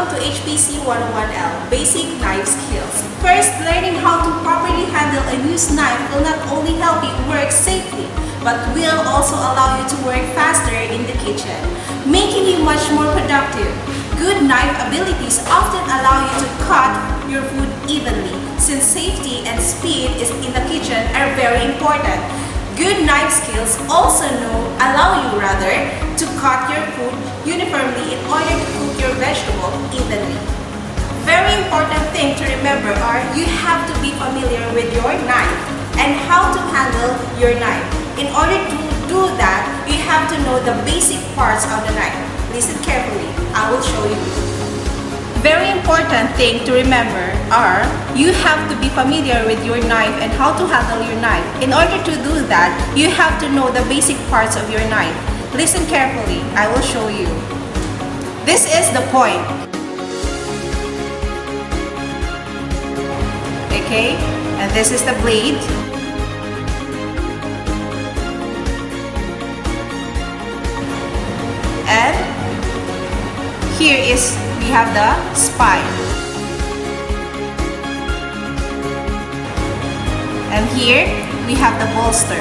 Welcome to HPC 101L, Basic Knife Skills. First, learning how to properly handle and use knife will not only help you work safely, but will also allow you to work faster in the kitchen, making you much more productive. Good knife abilities often allow you to cut your food evenly, since safety and speed in the kitchen are very important. Good knife skills also allow you to cut your food uniformly in order to cook your vegetable evenly. Very important thing to remember are you have to be familiar with your knife and how to handle your knife. In order to do that, you have to know the basic parts of the knife. Listen carefully, I will show you. Very important thing to remember are you have to be familiar with your knife and how to handle your knife. In order to do that, you have to know the basic parts of your knife. Listen carefully, I will show you. This is the point. Okay, and this is the blade. And here we have the spine. And here we have the bolster.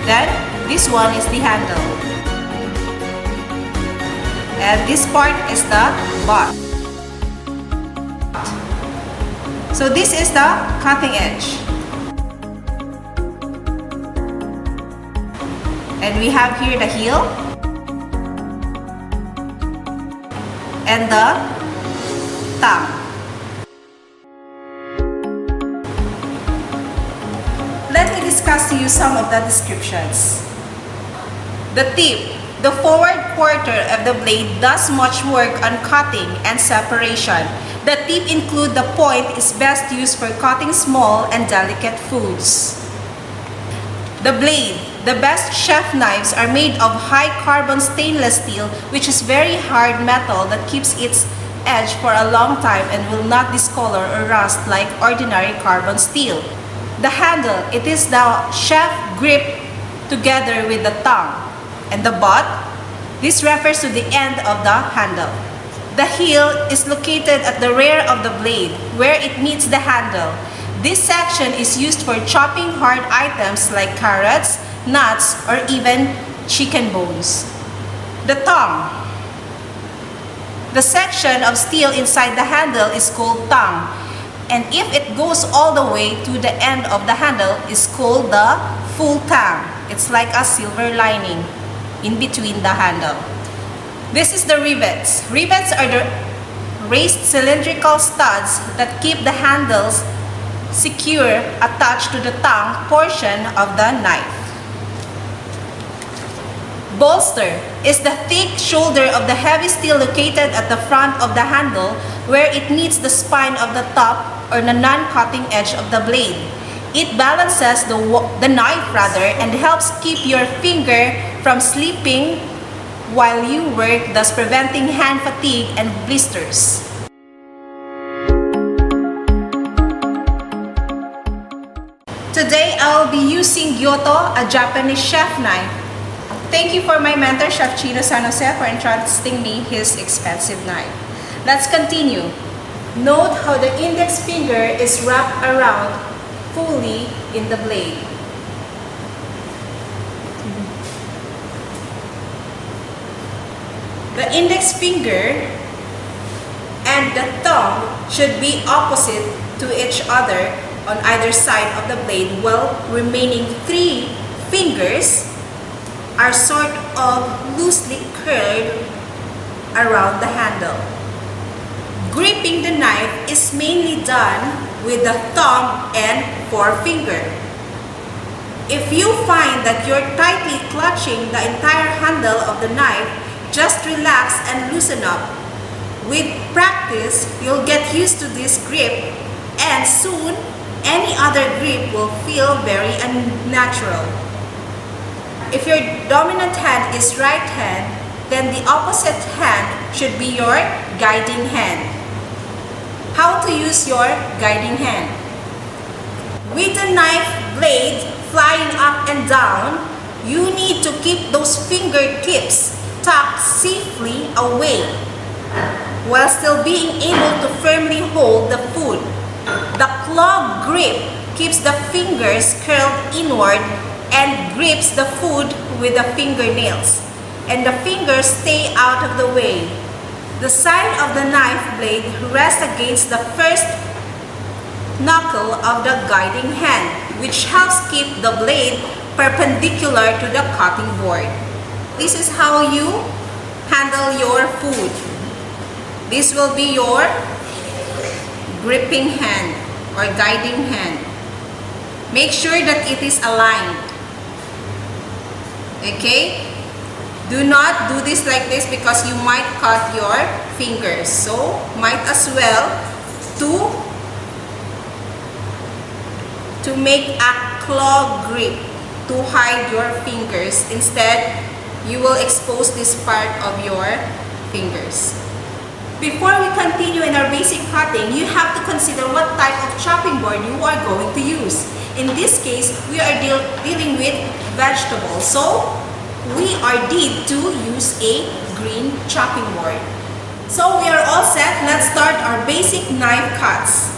Then this one is the handle. And this part is the butt. So this is the cutting edge. And we have here the heel and the tongue. Let me discuss to you some of the descriptions. The tip. The forward quarter of the blade does much work on cutting and separation. The tip include the point is best used for cutting small and delicate foods. The blade. The best chef knives are made of high carbon stainless steel, which is very hard metal that keeps its edge for a long time and will not discolor or rust like ordinary carbon steel. The handle. It is the chef grip together with the tongue. And the butt. This refers to the end of the handle. The heel is located at the rear of the blade, where it meets the handle. This section is used for chopping hard items like carrots, nuts, or even chicken bones. The tongue. The section of steel inside the handle is called tongue, and if it goes all the way to the end of the handle is called the full tongue. It's like a silver lining in between the handle. This is the rivets. Rivets are the raised cylindrical studs that keep the handles secure attached to the tongue portion of the knife. Bolster is the thick shoulder of the heavy steel located at the front of the handle where it meets the spine of the top or the non-cutting edge of the blade. It balances the knife and helps keep your finger from slipping while you work, thus preventing hand fatigue and blisters. Today, I will be using Gyoto, a Japanese chef knife. Thank you for my mentor, Chef Chino San Jose, for entrusting me his expensive knife. Let's continue. Note how the index finger is wrapped around fully in the blade. The index finger and the thumb should be opposite to each other on either side of the blade, while remaining 3 fingers are sort of loosely curled around the handle. Gripping the knife is mainly done with the thumb and forefinger. If you find that you're tightly clutching the entire handle of the knife, just relax and loosen up. With practice, you'll get used to this grip, and soon, any other grip will feel very unnatural. If your dominant hand is right hand, then the opposite hand should be your guiding hand. How to use your guiding hand? With the knife blade flying up and down, you need to keep those fingertips tucked safely away while still being able to firmly hold the food. The claw grip keeps the fingers curled inward and grips the food with the fingernails, and the fingers stay out of the way. The side of the knife blade rests against the first knuckle of the guiding hand, which helps keep the blade perpendicular to the cutting board. This is how you handle your food. This will be your gripping hand or guiding hand. Make sure that it is aligned. Okay? Do not do this like this because you might cut your fingers. So, might as well to make a claw grip to hide your fingers. Instead, you will expose this part of your fingers. Before we continue in our basic cutting, you have to consider what type of chopping board you are going to use. In this case, we are dealing with vegetables. So, we are deemed to use a green chopping board. So, we are all set. Let's start our basic knife cuts.